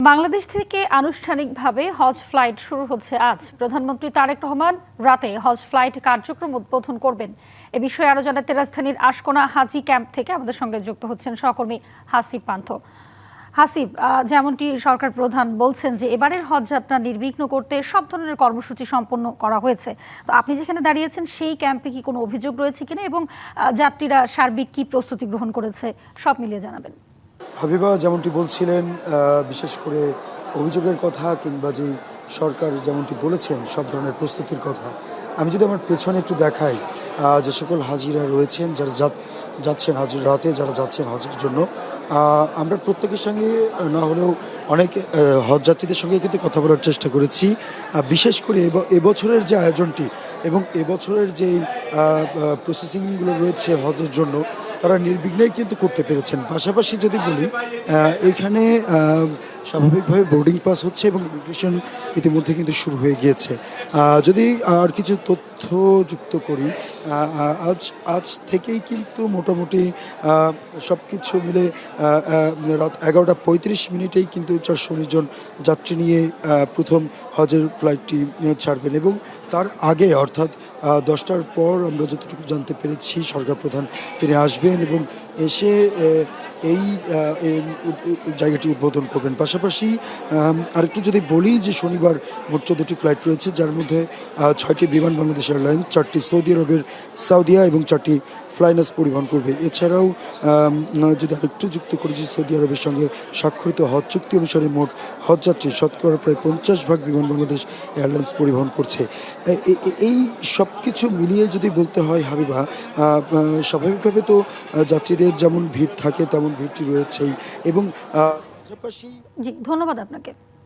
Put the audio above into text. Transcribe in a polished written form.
বাংলাদেশ থেকে আনুষ্ঠানিকভাবে হজ ফ্লাইট শুরু হচ্ছে আজ। প্রধানমন্ত্রী তারেক রহমান রাতে হজ ফ্লাইট কার্যক্রম উদ্বোধন করবেন। এ বিষয়ে আরো জানাতে রাজধানীর আশকোনা হাজি ক্যাম্প থেকে আমাদের সঙ্গে যুক্ত হচ্ছেন সহকর্মী হাসিব পান্থ। হাসিব, যেমনটি সরকার প্রধান বলছেন যে এবারের হজ যাত্রা নির্বিঘ্ন করতে সব ধরনের কর্মসূচি সম্পন্ন করা হয়েছে, তো আপনি যেখানে দাঁড়িয়েছেন সেই ক্যাম্পে কি কোনো অভিযোগ রয়েছে কিনা এবং যাত্রীরা সার্বিক কি প্রস্তুতি গ্রহণ করেছে সব মিলিয়ে জানাবেন। হাবিবা যেমনটি বলছিলেন, বিশেষ করে অভিযোগের কথা কিংবা যে সরকার যেমনটি বলেছেন সব ধরনের প্রস্তুতির কথা, আমি যদি আমার পেছনে একটু দেখাই, যে সকল হাজিরা রয়েছেন, যারা যাচ্ছেন হাজির রাতে, যারা যাচ্ছেন হজের জন্য, আমরা প্রত্যেকের সঙ্গে না হলেও অনেক হজ যাত্রীদের সঙ্গে কিন্তু কথা বলার চেষ্টা করেছি। বিশেষ করে এবছরের যে আয়োজনটি এবং এবছরের যে প্রসেসিংগুলো রয়েছে হজের জন্য, তারা নির্বিঘ্নেই কিন্তু করতে পেরেছেন। পাশাপাশি যদি বলি, এখানে স্বাভাবিকভাবে বোর্ডিং পাস হচ্ছে এবং ইমিগ্রেশন ইতিমধ্যে কিন্তু শুরু হয়ে গিয়েছে। যদি আর কিছু তথ্য যুক্ত করি, আজ থেকেই কিন্তু মোটামুটি সব কিছু মিলে রাত 11:35 কিন্তু 419 জন যাত্রী নিয়ে প্রথম হজের ফ্লাইটটি ছাড়বেন এবং তার আগে অর্থাৎ 10টার পর আমরা যতটুকু জানতে পেরেছি সরকার প্রধান তিনি আসবেন এবং এসে এই জায়গাটি উদ্বোধন করবেন। পাশাপাশি আরেকটু যদি বলি যে শনিবার মোট 14টি ফ্লাইট রয়েছে, যার মধ্যে 6টি বিমান বাংলাদেশ এয়ারলাইন্স, 4টি সৌদি আরবের সাউদিয়া এবং 4টি ফ্লাইনাস পরিবহন করবে। এছাড়াও যদি আরেকটু যুক্ত করেছি, সৌদি আরবের সঙ্গে স্বাক্ষরিত হজ চুক্তি অনুসারে মোট হজযাত্রী শতকরা প্রায় 50% বিমান বাংলাদেশ এয়ারলাইন্স পরিবহন করছে। এই সব কিছু মিলিয়ে যদি বলতে হয় হাবিবা, স্বাভাবিকভাবে তো যাত্রীদের যেমন ভিড় থাকে তেমন ভিড়টি রয়েছেই এবং পাশাপাশি। জি, ধন্যবাদ আপনাকে।